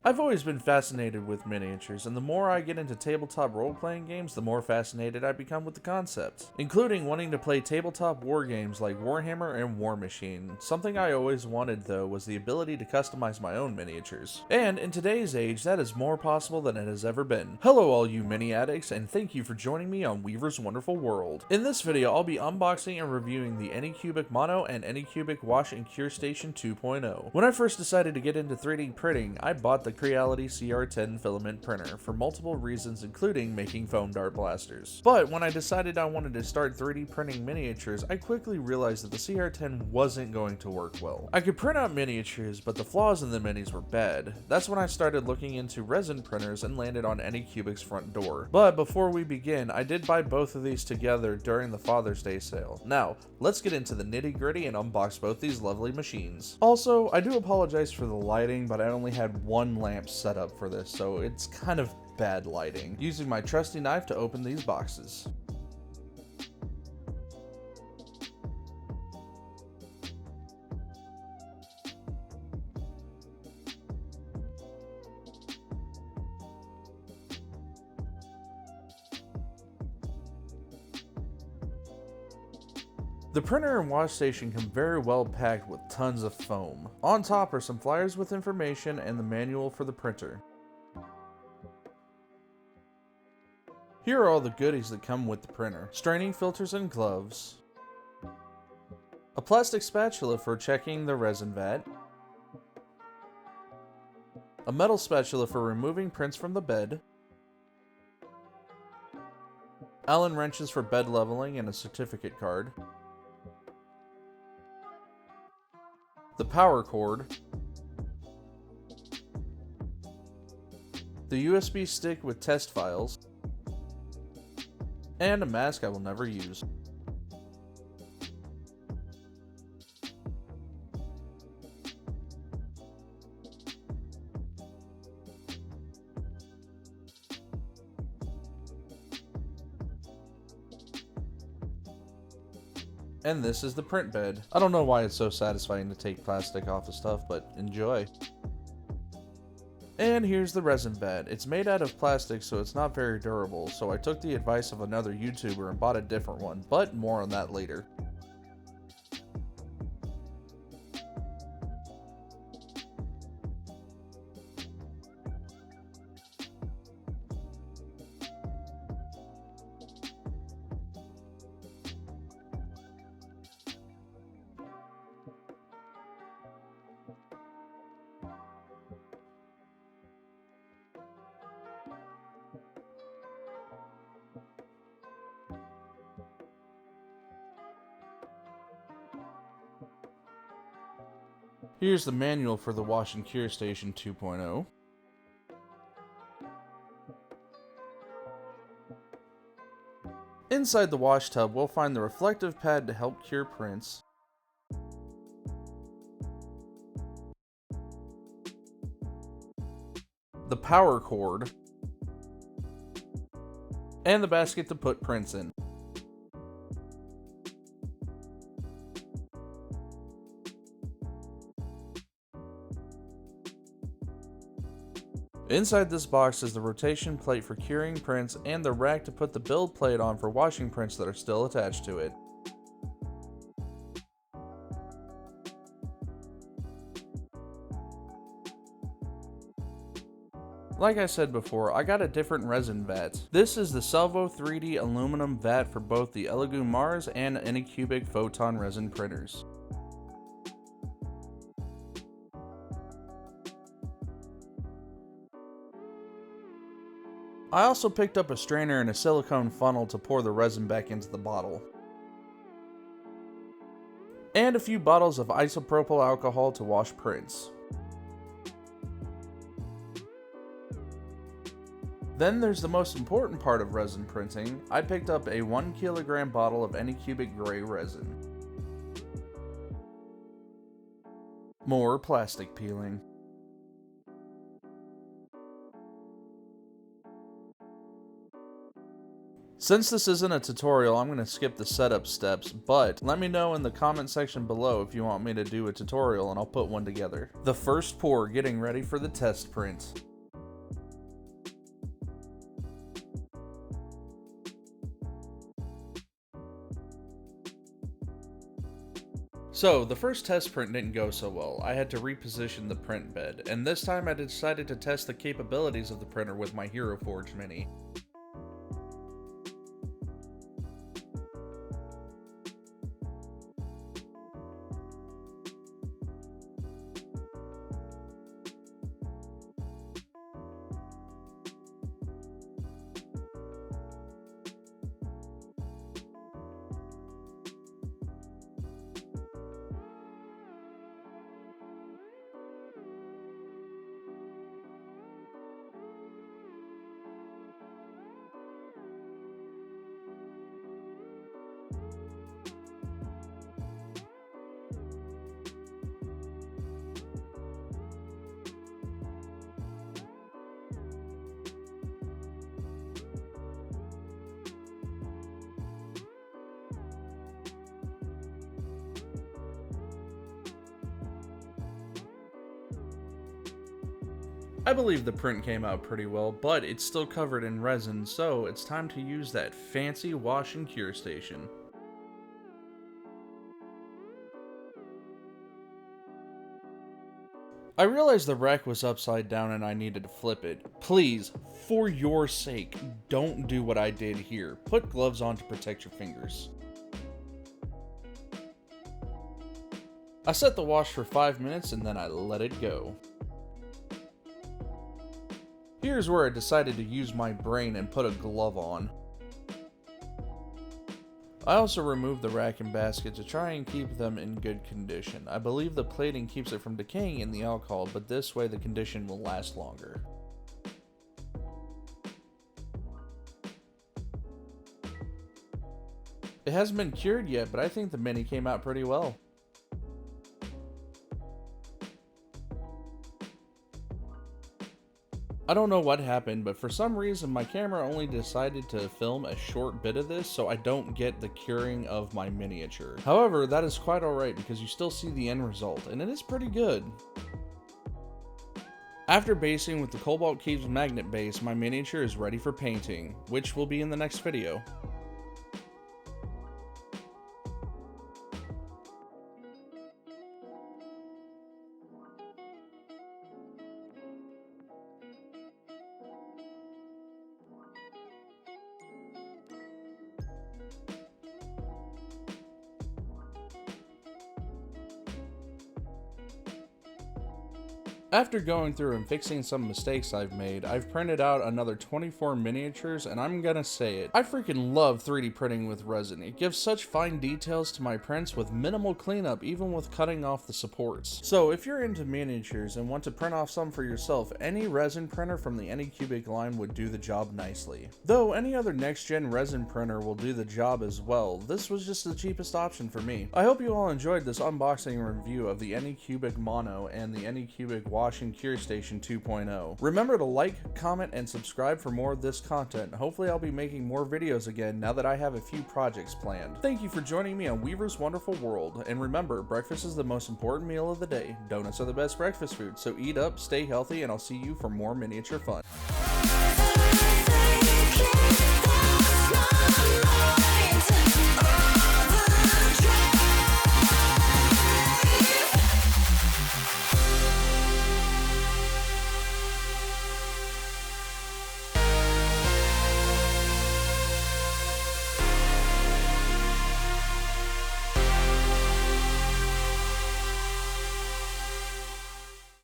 I've always been fascinated with miniatures, and the more I get into tabletop role-playing games, the more fascinated I become with the concept, including wanting to play tabletop war games like Warhammer and War Machine. Something I always wanted, though, was the ability to customize my own miniatures. And in today's age, that is more possible than it has ever been. Hello all you mini addicts, and thank you for joining me on Weaver's Wonderful World. In this video, I'll be unboxing and reviewing the Anycubic Mono and Anycubic Wash and Cure Station 2.0. When I first decided to get into 3D printing, I bought the Creality CR10 filament printer for multiple reasons, including making foam dart blasters. But when I decided I wanted to start 3D printing miniatures, I quickly realized that the CR10 wasn't going to work well. I could print out miniatures, but the flaws in the minis were bad. That's when I started looking into resin printers and landed on Anycubic's front door. But before we begin, I did buy both of these together during the Father's Day sale. Now, let's get into the nitty-gritty and unbox both these lovely machines. Also, I do apologize for the lighting, but I only had one lamp set up for this, so it's kind of bad lighting. Using my trusty knife to open these boxes. The printer and wash station come very well packed with tons of foam. On top are some flyers with information and the manual for the printer. Here are all the goodies that come with the printer. Straining filters and gloves. A plastic spatula for checking the resin vat. A metal spatula for removing prints from the bed. Allen wrenches for bed leveling and a certificate card. The power cord, the USB stick with test files, and a mask I will never use. And this is the print bed. I don't know why it's so satisfying to take plastic off of stuff, but enjoy. And here's the resin vat. It's made out of plastic, so it's not very durable, so I took the advice of another YouTuber and bought a different one, but more on that later. Here's the manual for the Wash and Cure Station 2.0. Inside the wash tub, we'll find the reflective pad to help cure prints, the power cord, and the basket to put prints in. Inside this box is the rotation plate for curing prints and the rack to put the build plate on for washing prints that are still attached to it. Like I said before, I got a different resin vat. This is the Salvo 3D aluminum vat for both the Elegoo Mars and Anycubic Photon resin printers. I also picked up a strainer and a silicone funnel to pour the resin back into the bottle. And a few bottles of isopropyl alcohol to wash prints. Then there's the most important part of resin printing. I picked up a 1 kilogram bottle of Anycubic gray resin. More plastic peeling. Since this isn't a tutorial, I'm going to skip the setup steps, but let me know in the comment section below if you want me to do a tutorial and I'll put one together. The first pour, getting ready for the test print. So, the first test print didn't go so well. I had to reposition the print bed, and this time I decided to test the capabilities of the printer with my Hero Forge Mini. I believe the print came out pretty well, but it's still covered in resin, so it's time to use that fancy wash and cure station. I realized the rack was upside down and I needed to flip it. Please, for your sake, don't do what I did here. Put gloves on to protect your fingers. I set the wash for 5 minutes and then I let it go. Here's where I decided to use my brain and put a glove on. I also removed the rack and basket to try and keep them in good condition. I believe the plating keeps it from decaying in the alcohol, but this way the condition will last longer. It hasn't been cured yet, but I think the Mini came out pretty well. I don't know what happened, but for some reason my camera only decided to film a short bit of this, so I don't get the curing of my miniature. However, that is quite alright because you still see the end result, and it is pretty good. After basing with the Cobalt Caves magnet base, my miniature is ready for painting, which will be in the next video. After going through and fixing some mistakes I've made, I've printed out another 24 miniatures, and I'm gonna say it, I freaking love 3D printing with resin. It gives such fine details to my prints with minimal cleanup, even with cutting off the supports. So if you're into miniatures and want to print off some for yourself, any resin printer from the Anycubic line would do the job nicely. Though any other next-gen resin printer will do the job as well, this was just the cheapest option for me. I hope you all enjoyed this unboxing review of the Anycubic Mono and the Anycubic Wash and Cure Station 2.0. Remember to like, comment, and subscribe for more of this content. Hopefully I'll be making more videos again now that I have a few projects planned. Thank you for joining me on Weaver's Wonderful World, and remember, breakfast is the most important meal of the day. Donuts are the best breakfast food, so eat up, stay healthy, and I'll see you for more miniature fun.